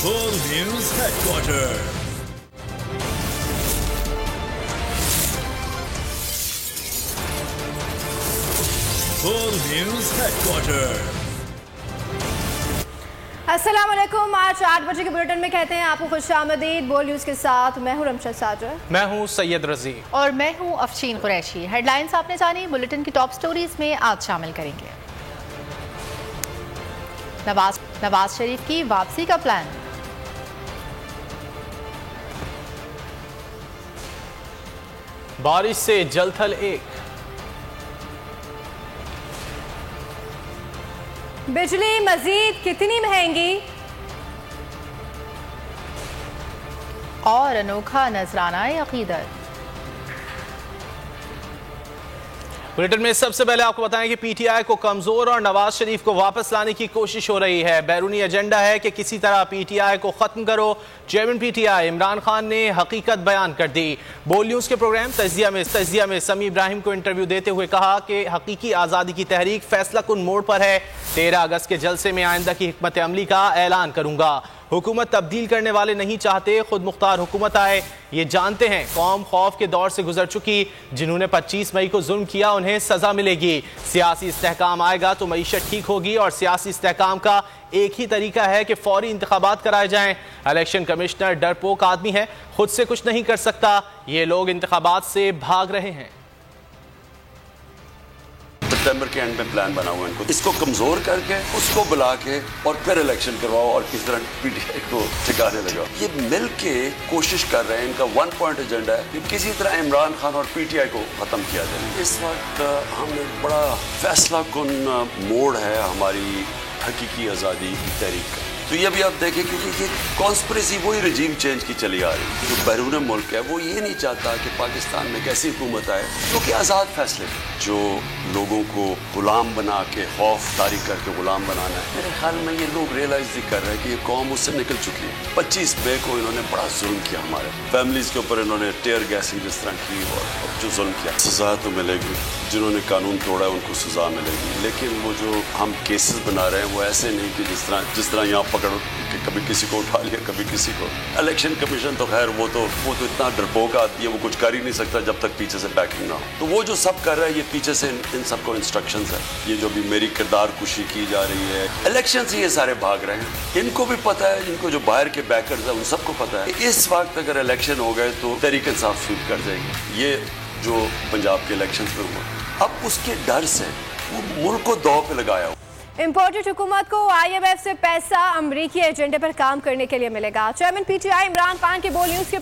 Full News Headquarters. Full News Headquarters. अस्सलाम वालेकुम। आज 8 बजे के बुलेटिन में कहते हैं आपको खुशामदीद। बोल न्यूज़ के साथ मैं हूं रमशद साजर। मैं हूं सैयद रजी और मैं हूं अफशीन कुरैशी। हेडलाइंस आपने जानी, बुलेटिन की टॉप स्टोरीज में आज शामिल करेंगे। नवाज शरीफ की वापसी का प्लान, बारिश से जलथल एक, बिजली मजीद कितनी महंगी और अनोखा नजराना अकीदत। बुलेटिन में सबसे पहले आपको बताएं कि पीटीआई को कमजोर और नवाज शरीफ को वापस लाने की कोशिश हो रही है। बैरूनी एजेंडा है कि किसी तरह पीटीआई को खत्म करो। चेयरमैन पीटीआई इमरान खान ने हकीकत बयान कर दी। बोल न्यूज के प्रोग्राम तजिया में समी इब्राहिम को इंटरव्यू देते हुए कहा कि हकीकी आज़ादी की तहरीक फैसला कुन मोड़ पर है। 13 अगस्त के जलसे में आइंदा की हिकमत अमली का ऐलान करूंगा। हुकूमत तब्दील करने वाले नहीं चाहते, खुद मुख्तार हुकूमत आए। ये जानते हैं कौम खौफ के दौर से गुजर चुकी। जिन्होंने 25 मई को जुल्म किया उन्हें सजा मिलेगी। सियासी इस्तेहकाम आएगा तो मईशत ठीक होगी और सियासी इस्तेहकाम का एक ही तरीका है कि फौरी इंतखाबात कराए जाएं। इलेक्शन कमिश्नर डरपोक आदमी है, खुद से कुछ नहीं कर सकता। ये लोग इंतखाबात से भाग रहे हैं। सितंबर के एंड में प्लान बना हुआ है इनको, इसको कमजोर करके उसको बुला के और फिर इलेक्शन करवाओ और किस तरह पीटीआई को ठिकाने लगाओ। ये मिल के कोशिश कर रहे हैं। इनका 1 पॉइंट एजेंडा है कि किसी तरह इमरान खान और पीटीआई को खत्म किया जाए। इस वक्त हमने बड़ा फैसला कुन मोड़ है हमारी हकीकी आज़ादी की तहरीक का। तो ये भी आप देखें क्योंकि ये कॉन्स्पिरेसी वही रजीम चेंज की चली आ रही है। जो बैरून मुल्क है वो ये नहीं चाहता कि पाकिस्तान में कैसी हुकूमत आए जो कि आज़ाद फैसले, जो लोगों को गुलाम बना के खौफ तारी करके गुलाम बनाना है। मेरे ख्याल में ये लोग रियलाइज नहीं कर रहे कि ये कौम उससे निकल चुकी है। 25 मई को इन्होंने बड़ा जुल्म किया, हमारे फैमिलीज के ऊपर इन्होंने टेयर गैसिंग जिस तरह की और जो जुल्म किया, सजा तो मिलेगी। जिन्होंने कानून तोड़ा है उनको सजा मिलेगी। लेकिन वो जो हम केसेस बना रहे हैं वो ऐसे नहीं कि जिस तरह यहाँ पकड़ कि कभी किसी को उठा लिया कभी किसी को। इलेक्शन कमीशन तो खैर वो तो इतना डरपोक आती है, वो कुछ कर ही नहीं सकता जब तक पीछे से बैकिंग ना हो। तो वो जो सब कर रहा है ये पीछे से इन सबको इंस्ट्रक्शंस है। ये जो भी मेरी किरदार कुशी की जा रही है, इलेक्शन से ये सारे भाग रहे हैं। इनको भी पता है, इनको जो बाहर के बैकर्स है उन सबको पता है इस वक्त अगर इलेक्शन हो गए तो तहरीक इंसाफ स्वीप कर जाएगी। ये जो पंजाब के इलेक्शन में हुआ, अब उसके डर से वो मुल्क को दौ पे लगाया हुआ। इम्पोर्टेड हुकूमत को IMF से पैसा अमरीकी एजेंडे पर काम करने के लिए मिलेगा। चेयरमैन पीटीआई इमरान खान के बोल न्यूज़ के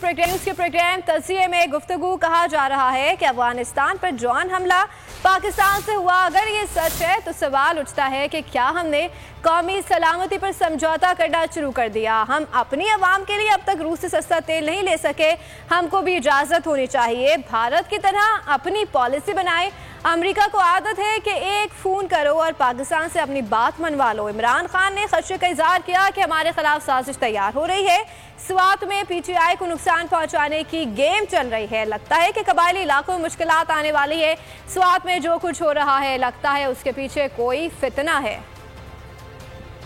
प्रोग्राम तजिए में गुफ्तगू कहा जा रहा है कि अफगानिस्तान पर ड्रोन हमला पाकिस्तान से हुआ। अगर ये सच है तो सवाल उठता है कि क्या हमने कौमी सलामती पर समझौता करना शुरू कर दिया। हम अपनी आवाम के लिए अब तक रूस से सस्ता तेल नहीं ले सके, हमको भी इजाज़त होनी चाहिए। भारत की तरह अपनी पॉलिसी बनाए। अमेरिका को आदत है कि एक फ़ोन करो और पाकिस्तान से अपनी बात मनवा लो। इमरान खान ने खदशे का इजहार किया कि हमारे खिलाफ साजिश तैयार हो रही है। स्वात में पीटीआई को नुकसान पहुंचाने की गेम चल रही है। लगता है कि कबायली इलाकों में मुश्किलात आने वाली है। स्वात में जो कुछ हो रहा है लगता है उसके पीछे कोई फितना है।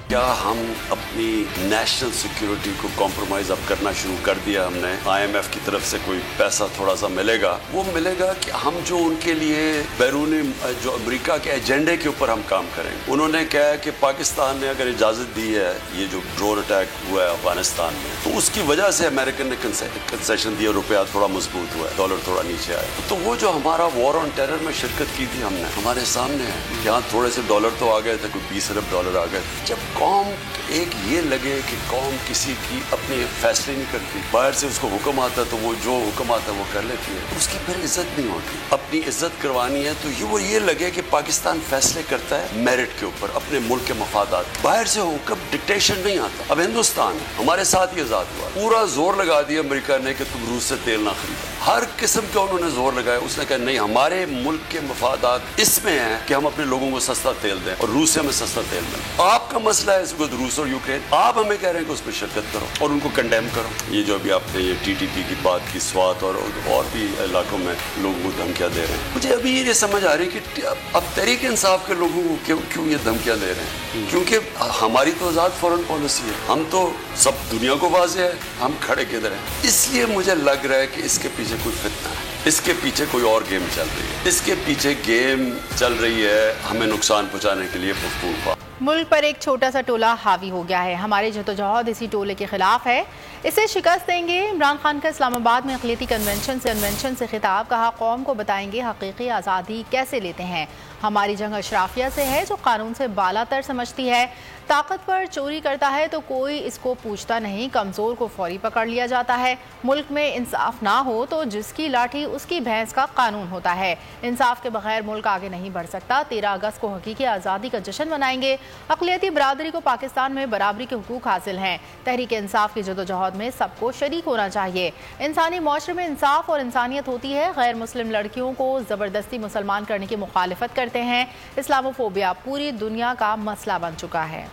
क्या हम अपनी नेशनल सिक्योरिटी को कॉम्प्रोमाइज अब करना शुरू कर दिया हमने? IMF की तरफ से कोई पैसा थोड़ा सा मिलेगा, वो मिलेगा कि हम जो उनके लिए बैरूनी जो अमेरिका के एजेंडे के ऊपर हम काम करेंगे। उन्होंने कहा है कि पाकिस्तान ने अगर इजाज़त दी है ये जो ड्रोन अटैक हुआ है अफगानिस्तान में, तो उसकी वजह से अमेरिकन ने कंसेशन दिया, रुपया थोड़ा मजबूत हुआ है, डॉलर थोड़ा नीचे आया। तो वो जो हमारा वॉर ऑन टेरर में शिरकत की थी हमने, हमारे सामने है। यहाँ थोड़े से डॉलर तो आ गए थे, कोई 20 अरब डॉलर आ गए। जब कौम एक ये लगे कि कौम किसी की अपने फैसले नहीं करती, बाहर से उसको हुक्म आता है तो वो जो हुक्म आता है वो कर लेती है, तो उसकी फिर इज्जत नहीं होती। अपनी इज्जत करवानी है तो वो ये लगे कि पाकिस्तान फैसले करता है मेरिट के ऊपर, अपने मुल्क के मफादात। बाहर से हुक्म डिक्टेशन नहीं आता। अब हिंदुस्तान है, हमारे साथ ही आजाद हुआ, पूरा जोर लगा दिया अमेरिका ने कि तुम रूस से तेल ना खरीदो। हर किस्म का उन्होंने जोर लगाया। उसने कहा नहीं, हमारे मुल्क के मफादात इसमें हैं कि हम अपने लोगों को सस्ता तेल दें और रूस से हमें सस्ता तेल मिले। आपका मसला है इसको रूस और यूक्रेन, आप हमें कह रहे हैं कि उसमें शिरकत करो और उनको कंडेम करो। ये जो अभी आपने ये TTP की बात की, स्वात और भी इलाकों में लोगों को धमकियां दे रहे हैं, मुझे अभी ये समझ आ रही है कि अब तहरीक इंसाफ के लोगों को क्यों ये धमकियां दे रहे हैं, क्योंकि हमारी तो आज़ाद फॉरेन पॉलिसी है, हम तो सब दुनिया को वाज़ेह है हम खड़े किधर हैं। इसलिए मुझे लग रहा है कि इसके पीछे कोई फितना है, इसके पीछे कोई और गेम चल रही है, इसके पीछे गेम चल रही है हमें नुकसान पहुंचाने के लिए पुख्तूनख्वा। मुल्क पर एक छोटा सा टोला हावी हो गया है, हमारी जद्दोजहद इसी टोले के खिलाफ है, इसे शिकस्त देंगे। इमरान खान का इस्लामाबाद में अक़लियती कन्वेंशन से खिताब, कहा कौम को बताएंगे हकीकी आज़ादी कैसे लेते हैं। हमारी जंग अशराफिया से है जो कानून से बालातर समझती है, ताकतवर चोरी करता है तो कोई इसको पूछता नहीं, कमज़ोर को फौरी पकड़ लिया जाता है। मुल्क में इंसाफ ना हो तो जिसकी लाठी उसकी भैंस का कानून होता है। इंसाफ के बगैर मुल्क आगे नहीं बढ़ सकता। 13 अगस्त को हकीकी आज़ादी का जश्न मनाएंगे। अक़लियती बरादरी को पाकिस्तान में बराबरी के हुकूक हासिल हैं। तहरीक इंसाफ की जदोजहद में सबको शरीक होना चाहिए। इंसानी माशरे में इंसाफ और इंसानियत होती है। गैर मुस्लिम लड़कियों को ज़बरदस्ती मुसलमान करने की मुखालिफत करते हैं। इस्लामोफोबिया पूरी दुनिया का मसला बन चुका है।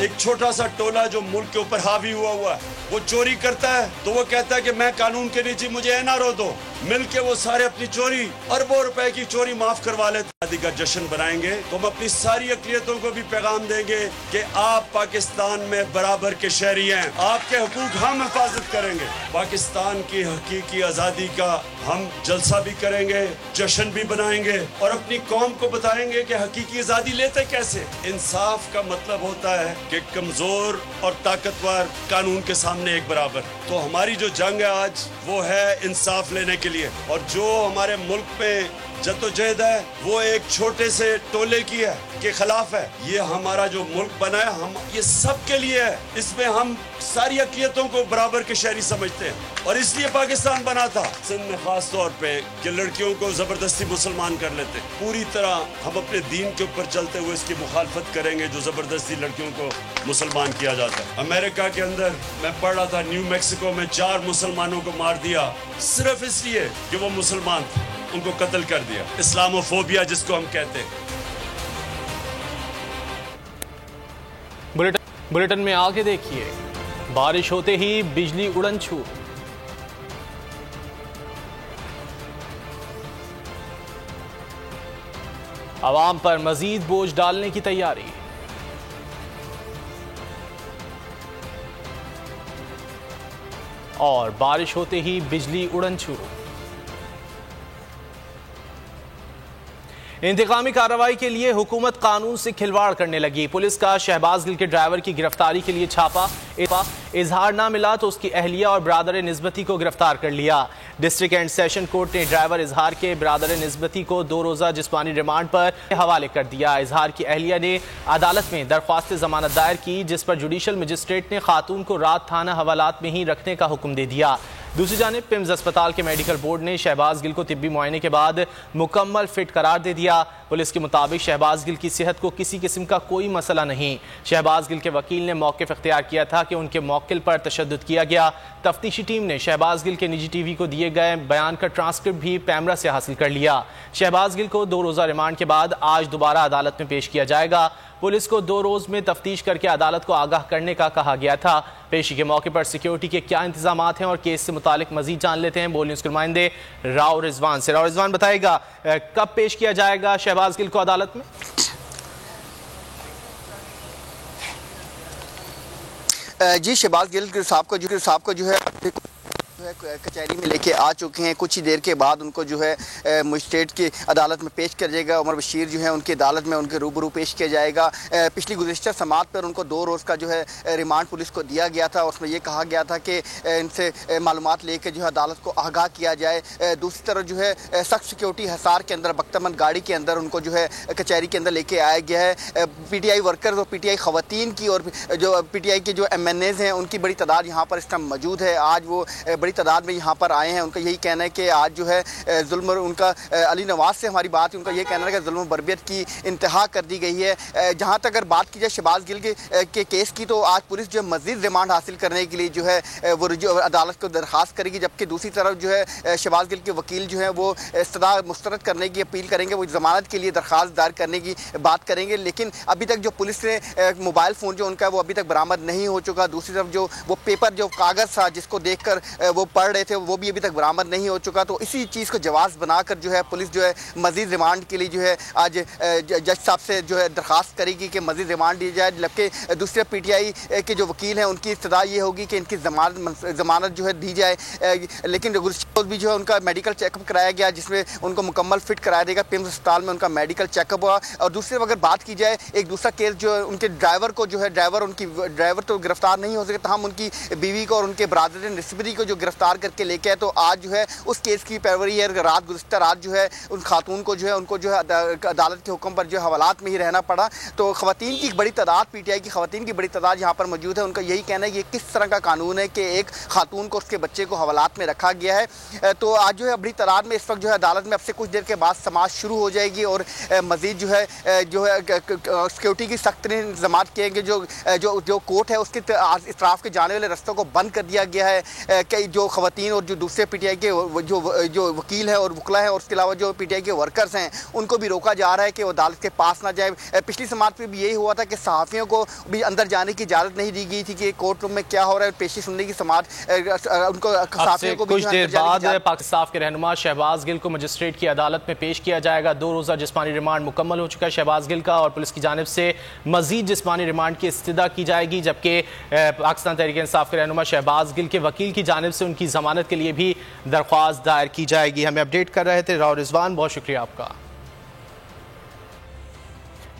एक छोटा सा टोला जो मुल्क के ऊपर हावी हुआ है, वो चोरी करता है तो वो कहता है कि मैं कानून के नीचे, मुझे एनआरओ दो। मिलके वो सारे अपनी चोरी, अरबों रुपए की चोरी माफ करवा लेते। आज़ादी का जश्न बनाएंगे तो हम अपनी सारी अक़लियतों को भी पैगाम देंगे कि आप पाकिस्तान में बराबर के शहरी हैं, आपके हुकूक हम हिफाजत करेंगे। पाकिस्तान की हकीकी आज़ादी का हम जलसा भी करेंगे, जश्न भी बनाएंगे और अपनी कौम को बताएंगे कि हकीकी आज़ादी लेते कैसे। इंसाफ का मतलब होता है कि कमजोर और ताकतवर कानून के सामने एक बराबर। तो हमारी जो जंग है आज वो है इंसाफ लेने के लिए, और जो हमारे मुल्क में जद्दोजहद है वो एक छोटे से टोले की है के खिलाफ है। ये हमारा जो मुल्क बना है हम ये सब के लिए है, इसमें हम सारी अक़लियतों को बराबर के शहरी समझते हैं और इसलिए पाकिस्तान बना था। सिंध में खास तौर पे कि लड़कियों को जबरदस्ती मुसलमान कर लेते, पूरी तरह हम अपने दीन के ऊपर चलते हुए इसकी मुखालफत करेंगे जो जबरदस्ती लड़कियों को मुसलमान किया जाता है। अमेरिका के अंदर मैं पढ़ रहा था, न्यू मैक्सिको में 4 मुसलमानों को मार दिया सिर्फ इसलिए कि वो मुसलमान थे, उनको कत्ल कर दिया। इस्लामोफोबिया जिसको हम कहते हैं। बुलेटिन में आगे देखिए, बारिश होते ही बिजली उड़न छू। आवाम पर मजीद बोझ डालने की तैयारी। और बारिश होते ही बिजली उड़न छू। इंतकामी कार्रवाई के लिए हुकूमत कानून से खिलवाड़ करने लगी। पुलिस का शहबाज गिल के ड्राइवर की गिरफ्तारी के लिए छापा, इजहार ना मिला तो उसकी अहलिया और ब्रादर निस्बती को गिरफ्तार कर लिया। डिस्ट्रिक्ट एंड सेशन कोर्ट ने ड्राइवर इजहार के ब्रादर निस्बती को 2 रोज़ा जिस्मानी रिमांड पर हवाले कर दिया। इजहार की अहलिया ने अदालत में दरख्वास्त जमानत दायर की, जिस पर जुडिशल मजिस्ट्रेट ने खातून को रात थाना हवालात में ही रखने का हुक्म दे दिया। दूसरी जानिब पिम्स अस्पताल के मेडिकल बोर्ड ने शहबाज गिल को तिब्बी मुआयने के बाद मुकम्मल फिट करार दे दिया। पुलिस के मुताबिक शहबाज गिल की सेहत को किसी किस्म का कोई मसला नहीं। शहबाज गिल के वकील ने मौक़िफ़ इख्तियार किया था कि उनके मौक़िल पर तशद्दुद किया गया। तफ्तीशी टीम ने शहबाज गिल के निजी टीवी को दिए गए बयान का ट्रांसक्रिप्ट भी पैमरा से हासिल कर लिया। शहबाज गिल को 2 रोज़ा रिमांड के बाद आज दोबारा अदालत में पेश किया जाएगा। पुलिस को 2 रोज़ में तफ्तीश करके अदालत को आगाह करने का कहा गया था। पेशी के मौके पर सिक्योरिटी के क्या इंतजामात हैं और केस से मुतालिक मजीद जान लेते हैं बोल न्यूज़ के नुमाइंदे राव रिजवान से। राव रिजवान बताएगा कब पेश किया जाएगा शहबाज गिल को अदालत में? जी, शहबाज गिल साहब को जो है कचहरी में लेके आ चुके हैं। कुछ ही देर के बाद उनको जो है मजिस्ट्रेट की अदालत में पेश किया जाएगा। उमर बशीर जो है उनकी अदालत में उनके रूबरू पेश किया जाएगा। पिछली गुज़िश्ता समात पर उनको 2 रोज़ का जो है रिमांड पुलिस को दिया गया था। उसमें यह कहा गया था कि इनसे मालूमात लेकर जो है अदालत को आगाह किया जाए। दूसरी तरफ जो है सख्त सिक्योरिटी हिसार के अंदर बख्तमंद गाड़ी के अंदर उनको जो है कचहरी के अंदर लेके आया गया है। PTI वर्कर्स और PTI ख़वातीन की और जो PTI के जो MNAs हैं उनकी बड़ी तादाद यहाँ पर इस टाइम मौजूद है। आज वो बड़ी बड़ी तादाद में यहाँ पर आए हैं। उनका यही कहना है कि आज जो है जुल्म, उनका अली नवाज से हमारी बात, उनका ये कहना है कि जुल्म बर्बियत की इंतहा कर दी गई है। जहाँ तक अगर बात की जाए शहबाज गिल के केस की, तो आज पुलिस जो है मजीद रिमांड हासिल करने के लिए जो है वो अदालत को दरखास्त करेगी, जबकि दूसरी तरफ जो है शहबाज गिल के वकील जो है वो इस्तदा मुस्तरद करने की अपील करेंगे, वो जमानत के लिए दरखास्त दायर करने की बात करेंगे। लेकिन अभी तक जो पुलिस ने मोबाइल फ़ोन जो उनका वो अभी तक बरामद नहीं हो चुका। दूसरी तरफ जो वो पेपर, जो कागज़ था जिसको देखकर वो पढ़ रहे थे, वो भी अभी तक बरामद नहीं हो चुका। तो इसी चीज़ को जवाब बनाकर जो है पुलिस जो है मजीद रिमांड के लिए जो है आज जज साहब से जो है दरखास्त करेगी कि मजीद रिमांड दी जाए। जबकि दूसरे PTI के जो वकील हैं उनकी इस्तदा ये होगी कि इनकी जमानत जो है दी जाए। लेकिन गुज़श्ता भी जो है उनका मेडिकल चेकअप कराया गया, जिसमें उनको मुकम्मल फिट कराया देगा। पिम्स अस्पताल में उनका मेडिकल चेकअप हुआ। और दूसरी अगर बात की जाए एक दूसरा केस जो है उनके ड्राइवर को जो है ड्राइवर तो गिरफ्तार नहीं हो सके, तो हम उनकी बीवी को और उनके ब्रादर नस्बरी को जो गिरफ्तार करके लेके आए। तो आज जो है उस केस की पैरवी है। गुज़श्ता रात जो है उन खातून को जो है उनको जो है अदालत के हुक्म पर जो हवालात में ही रहना पड़ा। तो ख़वातीन की बड़ी तादाद, PTI की ख़वातीन की बड़ी तादाद यहाँ पर मौजूद है। उनका यही कहना है कि किस तरह का कानून है कि एक खातून को उसके बच्चे को हवालात में रखा गया है। तो आज जो है बड़ी तादाद में इस वक्त जो है अदालत में अब से कुछ देर के बाद समाअत शुरू हो जाएगी और मज़ीद जो है सिक्योरिटी की सख्त इंतजाम किए गए। जो कोर्ट है उसके इतराफ़ के जाने वाले रस्तों को बंद कर दिया गया है कि जो ख़वातीन और जो दूसरे PTI के जो वकील हैं और वकला हैं और उसके अलावा जो PTI के वर्कर्स हैं उनको भी रोका जा रहा है कि वो अदालत के पास ना जाए। पिछली समाअत में भी यही हुआ था कि सहाफ़ियों को भी अंदर जाने की इजाज़त नहीं दी गई थी कि कोर्ट रूम में क्या हो रहा है, पेशी सुनने की समाअत उनको सहाफ़ियों को कुछ देर बाद पाकिस्तान के रहनुमा शहबाज गिल को मजिस्ट्रेट की अदालत में पेश किया जाएगा। 2 रोज़ा जिस्मानी रिमांड मुकम्मल हो चुका है शहबाज गिल का और पुलिस की जानिब से मजीद जिस्मानी रिमांड की इस्तदा की जाएगी। जबकि पाकिस्तान तहरीक इंसाफ के रहनुमा शहबाज गिल के वकील की जानिब से उनकी जमानत के लिए भी दरख्वास्त दायर की जाएगी। हमें अपडेट कर रहे थे राव रिजवान, बहुत शुक्रिया आपका।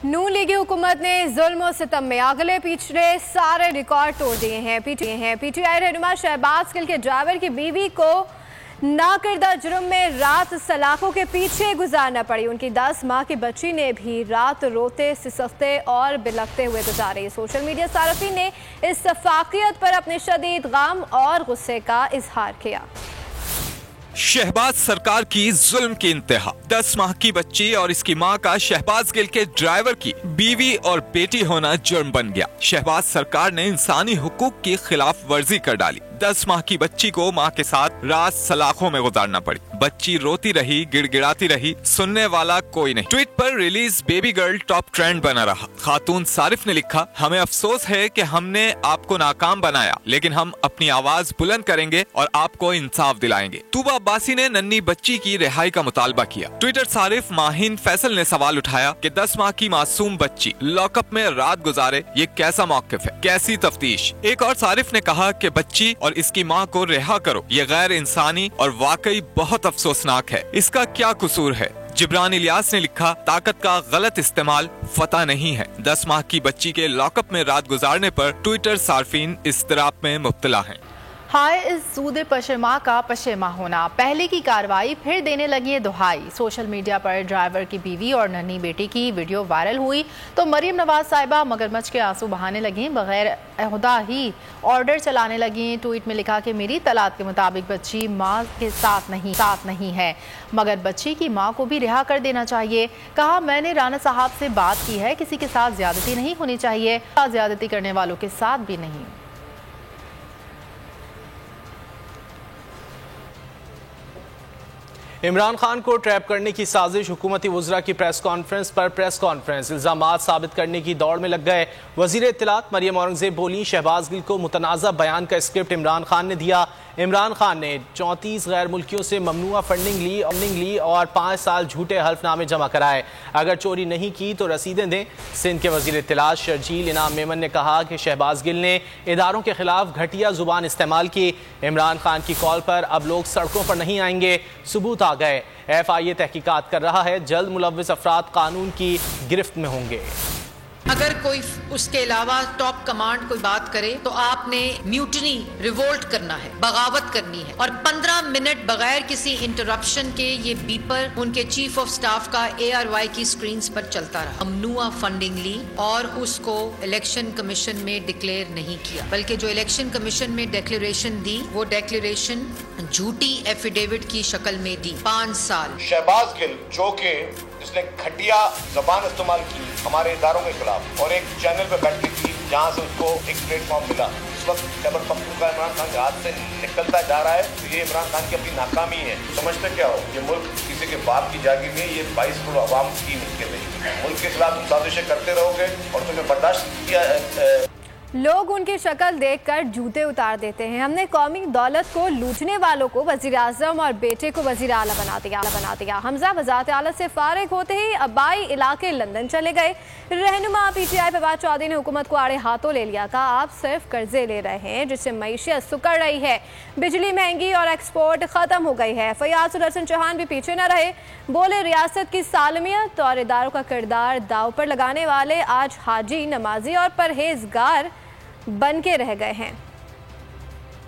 नून लीगी हुकूमत ने जुल्म और सितम में अगले पिछले सारे रिकॉर्ड तोड़ दिए हैं। PTI रहनुमा शहबाज गिल के ड्राइवर की बीवी को नाकिरदा जुर्म में रात सलाखों के पीछे गुजारना पड़ी। उनकी 10 माह की बच्ची ने भी रात रोते, सिसकते और बिलखते हुए गुजारी। सोशल मीडिया सारफीन ने इस सफाकियत पर अपने शदीद गम और गुस्से का इजहार किया। शहबाज सरकार की जुल्म की इंतहा। 10 माह की बच्ची और इसकी मां का शहबाज गिल के ड्राइवर की बीवी और बेटी होना जुर्म बन गया। शहबाज सरकार ने इंसानी हुकूक की खिलाफ वर्जी कर डाली। 10 माह की बच्ची को मां के साथ रात सलाखों में गुजारना पड़ी। बच्ची रोती रही, गिड़गिड़ाती रही, सुनने वाला कोई नहीं। ट्वीट पर release baby girl top trend बना रहा। खातून सारिफ ने लिखा, हमें अफसोस है कि हमने आपको नाकाम बनाया, लेकिन हम अपनी आवाज बुलंद करेंगे और आपको इंसाफ दिलाएंगे। तूबा अब्बासी ने नन्ही बच्ची की रिहाई का मुतालबा किया। ट्विटर सारिफ माहिन फैसल ने सवाल उठाया कि 10 माह की मासूम बच्ची लॉकअप में रात गुजारे, ये कैसा मौकिफ है, कैसी तफ्तीश। एक और सारिफ ने कहा कि बच्ची और इसकी मां को रिहा करो, ये गैर इंसानी और वाकई बहुत अफसोसनाक है। इसका क्या कसूर है। जिब्रान इलियास ने लिखा, ताकत का गलत इस्तेमाल फतह नहीं है। 10 माह की बच्ची के लॉकअप में रात गुजारने पर ट्विटर सार्फिन इस्तराब में मुब्तला हैं। हाय इस सूद पशेमा का पशेमा होना। पहले की कार्रवाई फिर देने लगी दुहाई। सोशल मीडिया पर ड्राइवर की बीवी और नन्ही बेटी की वीडियो वायरल हुई तो मरियम नवाज साहिबा मगरमच्छ के आंसू बहाने लगी, बगैर अहदा ही ऑर्डर चलाने लगी। ट्वीट में लिखा कि मेरी तलाक के मुताबिक बच्ची माँ के साथ नहीं है, मगर बच्ची की माँ को भी रिहा कर देना चाहिए। कहा, मैंने राना साहब से बात की है, किसी के साथ ज्यादती नहीं होनी चाहिए, ज्यादती करने वालों के साथ भी नहीं। इमरान खान को ट्रैप करने की साजिश। हुकूमती वज़रा की प्रेस कॉन्फ्रेंस इल्ज़ामात साबित करने की दौड़ में लग गए। वज़ीर इत्तलात मरियम औरंगज़ेब बोली, शहबाज गिल को मुतनाज़ा बयान का स्क्रिप्ट इमरान खान ने दिया। इमरान खान ने 34 गैर मुल्कियों से ममनुआ फंडिंग ली और 5 साल झूठे हल्फनामे जमा कराए। अगर चोरी नहीं की तो रसीदें दें। सिंध के वज़ीर इत्तलात शर्जील इनाम मेमन ने कहा कि शहबाज गिल ने इदारों के खिलाफ घटिया जुबान इस्तेमाल की। इमरान खान की कॉल पर अब लोग सड़कों पर नहीं आएंगे, सबूत आ गए। FIA तहकीकात कर रहा है, जल्द मुलव्विस अफराद कानून की गिरफ्त में होंगे। अगर कोई उसके अलावा टॉप कमांड कोई बात करे तो आपने म्यूटनी रिवोल्ट करना है, बगावत करनी है। और 15 मिनट बगैर किसी इंटरप्शन के ये बीपर उनके चीफ ऑफ स्टाफ का ARY की स्क्रीन पर चलता रहा। ममनुआ फंडिंग ली और उसको इलेक्शन कमीशन में डिक्लेयर नहीं किया, बल्कि जो इलेक्शन कमीशन में डिक्लेरेशन दी वो डिक्लेरेशन झूठी एफिडेविट की शक्ल में दी। 5 साल। शहबाज गिल जो के जिसने घटिया जबान इस्तेमाल की हमारे इदारों के खिलाफ और एक चैनल पे बैठ के की जहाँ से उसको एक प्लेटफॉर्म मिला, उस वक्त खैबर पख्तूनख्वा इमरान खान के हाथ से निकलता जा रहा है। तो ये इमरान खान की अपनी नाकामी है। समझते क्या हो, ये मुल्क किसी के बाप की जागीर में, ये 22 करोड़ अवाम की मिलकियत नहीं। मुल्क के खिलाफ तुम साजिशें करते रहोगे और तुम्हें बर्दाश्त किया। लोग उनकी शक्ल देखकर जूते उतार देते हैं। हमने कौमी दौलत को लूटने वालों को वजीर आजम और बेटे को वजीर आला बना दिया। हमजा वजारत आला से फारिग होते ही अबाई इलाके लंदन चले गए। रहनुमा PTI फवाद चौधरी ने हुकूमत को आड़े हाथों ले लिया। कहा आप सिर्फ कर्जे ले रहे हैं जिससे मईशत सुकड़ रही है, बिजली महंगी और एक्सपोर्ट खत्म हो गई है। फयाज सुदर्शन चौहान भी पीछे न रहे, बोले रियासत की सालमियत और इदारों का किरदार दाव पर लगाने वाले आज हाजी, नमाजी और परहेजगार बन के रह गए हैं।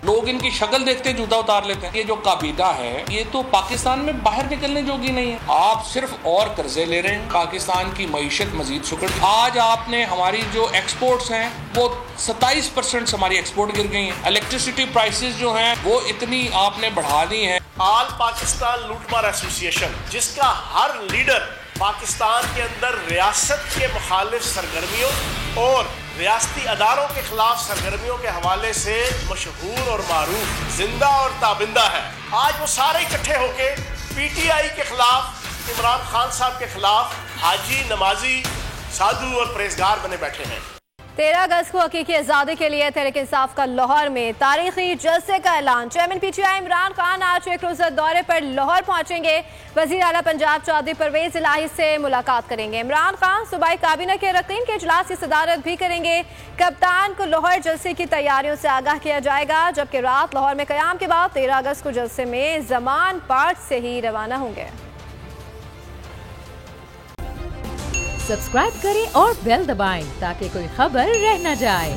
लोग इनकी शक्ल देखते जूता उतार लेते हैं। ये जो काबीना है ये तो पाकिस्तान में बाहर निकलने जोगी नहीं है। आप सिर्फ और कर्जे ले रहे हैं, पाकिस्तान की मईशत मजीद सुकड़। आज आपने हमारी जो एक्सपोर्ट्स हैं वो 27% हमारी एक्सपोर्ट गिर गई हैं। इलेक्ट्रिसिटी प्राइसेस जो हैं वो इतनी आपने बढ़ा दी हैं। ऑल पाकिस्तान लूटमार एसोसिएशन जिसका हर लीडर पाकिस्तान के अंदर रियासत के मुखालिफ सरगर्मियों और रियासती अदारों के खिलाफ सरगर्मियों के हवाले से मशहूर और मारूफ, जिंदा और ताबिंदा है। आज वो सारे इकट्ठे होके PTI के खिलाफ, इमरान खान साहब के खिलाफ हाजी, नमाजी, साधु और परहेजगार बने बैठे हैं। 13 अगस्त को हकीकी आज़ादी के लिए तहरीक इंसाफ का लाहौर में तारीखी जलसे का ऐलान। चेयरमैन PTI इमरान खान आज एक रोज़ा दौरे पर लाहौर पहुंचेंगे। वज़ीर आला पंजाब चौधरी परवेज इलाही से मुलाकात करेंगे। इमरान खान सूबाई काबीना के अरकान के इजलास की सदारत भी करेंगे। कप्तान को लाहौर जलसे की तैयारियों से आगाह किया जाएगा, जबकि रात लाहौर में क़याम के बाद 13 अगस्त को जलसे में ज़मान पार्क से ही रवाना होंगे। सब्सक्राइब करें और बेल दबाएं ताकि कोई खबर रह न जाए।